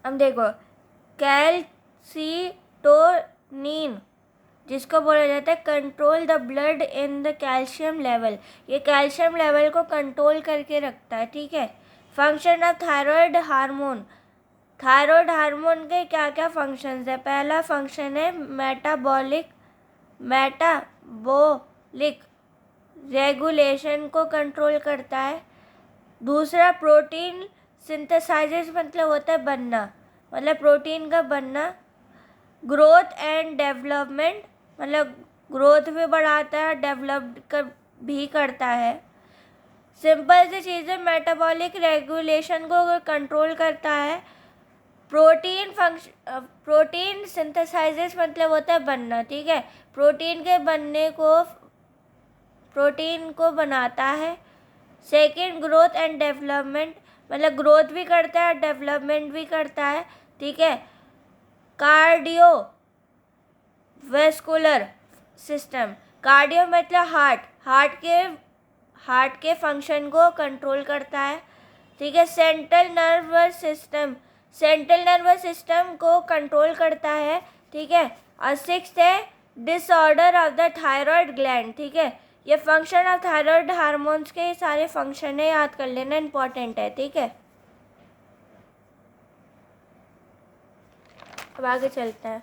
अब देखो, कैल्सिटोनिन जिसको बोला जाता है control the blood in the calcium level, ये कैल्शियम लेवल को कंट्रोल करके रखता है, ठीक है। Function of thyroid hormone, thyroid hormone के क्या क्या फंक्शंस है। पहला फंक्शन है मेटाबॉलिक रेगुलेशन को कंट्रोल करता है। दूसरा प्रोटीन सिंथेसाइजेस मतलब होता है बनना, मतलब प्रोटीन का बनना। ग्रोथ एंड डेवलपमेंट मतलब ग्रोथ भी बढ़ाता है, डेवलप भी करता है। सिंपल सी चीज़ें, मेटाबॉलिक रेगुलेशन को कंट्रोल करता है। प्रोटीन सिंथेसाइजेस मतलब होता है बनना, ठीक है। प्रोटीन को बनाता है। सेकेंड, ग्रोथ एंड डेवलपमेंट मतलब ग्रोथ भी करता है, डेवलपमेंट भी करता है, ठीक है। कार्डियो वेस्कुलर सिस्टम, कार्डियो मतलब हार्ट के फंक्शन को कंट्रोल करता है, ठीक है। सेंट्रल नर्वस सिस्टम को कंट्रोल करता है, ठीक है। और सिक्स्थ है disorder of the thyroid gland, ठीक है। ये फंक्शन ऑफ थायराइड हार्मोन्स के सारे फंक्शन है, याद कर लेना, इंपॉर्टेंट है, ठीक है। अब आगे चलते हैं।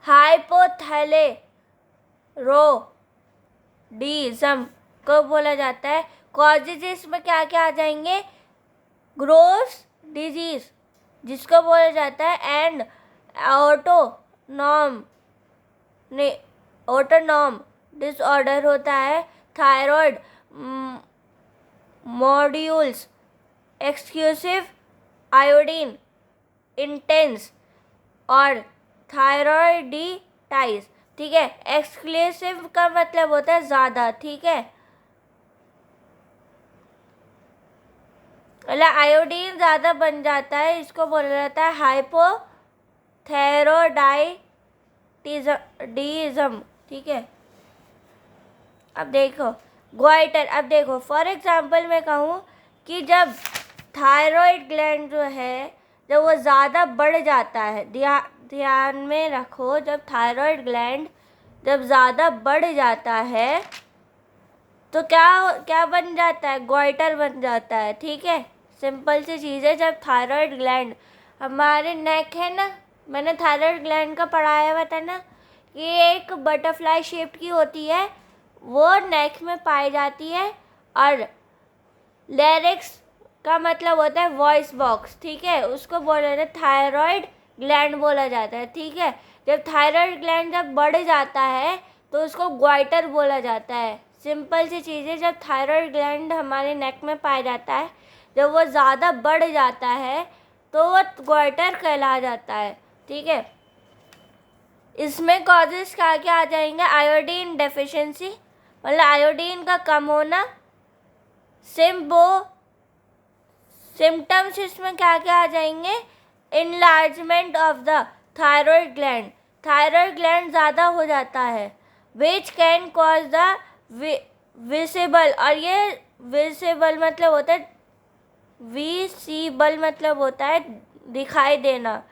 हाइपोथायराइडिज्म को बोला जाता है। कॉजेज इसमें क्या क्या आ जाएंगे, ग्रोस डिजीज जिसको बोला जाता है, एंड ऑटोनॉम डिसऑर्डर होता है। Thyroid modules, exclusive iodine intense और थायराइडिटाइज, ठीक है। एक्सक्लूसिव का मतलब होता है ज़्यादा, ठीक है। मतलब आयोडीन ज़्यादा बन जाता है, इसको बोला जाता है हाइपोथायरॉयडिज्म, ठीक है। अब देखो ग्वाइटर, अब देखो फॉर एग्जांपल मैं कहूँ कि जब थायराइड ग्लैंड जो है जब वो ज़्यादा बढ़ जाता है, ध्यान में रखो, जब थायराइड ग्लैंड जब ज़्यादा बढ़ जाता है तो क्या बन जाता है, ग्वाइटर बन जाता है, ठीक है। सिंपल सी चीज़ है, जब थायराइड ग्लैंड, हमारे नेक है ना, मैंने थायराइड ग्लैंड का पढ़ाया हुआ था ना, ये एक बटरफ्लाई शेप की होती है, वो नेक में पाई जाती है। और लैरिक्स का मतलब होता है वॉइस बॉक्स, ठीक है, उसको बोला जाता है थायराइड ग्लैंड बोला जाता है, ठीक है। जब थायराइड ग्लैंड जब बढ़ जाता है तो उसको ग्वाइटर बोला जाता है। सिंपल सी चीज़ है, जब थायराइड ग्लैंड हमारे नेक में पाया जाता है, जब वो ज़्यादा बढ़ जाता है तो वो ग्वाइटर कहला जाता है, ठीक है। इसमें कॉजेस क्या क्या आ जाएंगे, आयोडीन डेफिशिएंसी मतलब आयोडीन का कम होना। सिम्टम्स इसमें क्या क्या आ जाएंगे, enlargement of the thyroid gland ज़्यादा हो जाता है, which can cause the visible, और ये विजिबल मतलब होता है, विजिबल मतलब होता है दिखाई देना,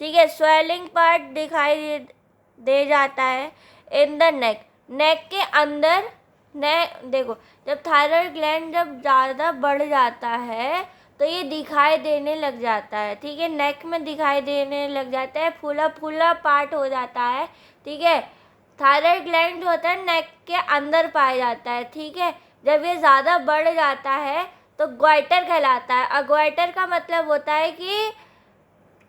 ठीक है। स्वेलिंग पार्ट दिखाई दे जाता है इन द नेक के अंदर। देखो जब थायराइड ग्लैंड जब ज़्यादा बढ़ जाता है तो ये दिखाई देने लग जाता है, ठीक है। नेक में दिखाई देने लग जाता है, फूला फूला पार्ट हो जाता है, ठीक है। थायराइड ग्लैंड जो होता है नेक के अंदर पाया जाता है, ठीक है। जब ये ज़्यादा बढ़ जाता है तो ग्वाइटर कहलाता है। और ग्वाइटर का मतलब होता है कि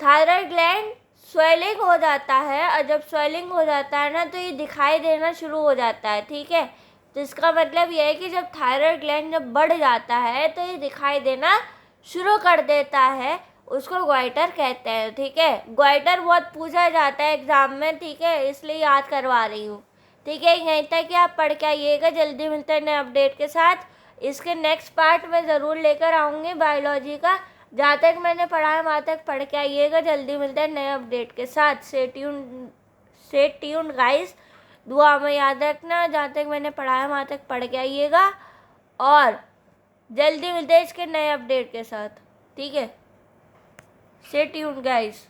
थायराइड ग्लैंड स्वेलिंग हो जाता है, और जब स्वेलिंग हो जाता है ना तो ये दिखाई देना शुरू हो जाता है, ठीक है। तो इसका मतलब ये है कि जब थायराइड ग्लैंड जब बढ़ जाता है तो ये दिखाई देना शुरू कर देता है, उसको ग्वाइटर कहते हैं, ठीक है। ग्वाइटर बहुत पूछा जाता है एग्जाम में, ठीक है, इसलिए याद करवा रही हूँ, ठीक है। यहीं तक कि आप पढ़ के आइएगा, जल्दी मिलते हैं नए अपडेट के साथ। इसके नेक्स्ट पार्ट में ज़रूर लेकर आऊँगी बायोलॉजी का, जहाँ तक मैंने पढ़ा है वहाँ तक पढ़ के आइएगा। जल्दी मिलते हैं नए अपडेट के साथ। स्टे ट्यून्ड गाइस, दुआ में याद रखना, जहाँ तक मैंने पढ़ा है वहाँ तक पढ़ के आइएगा, और जल्दी मिलते हैं इसके नए अपडेट के साथ, ठीक है। Stay tuned, guys.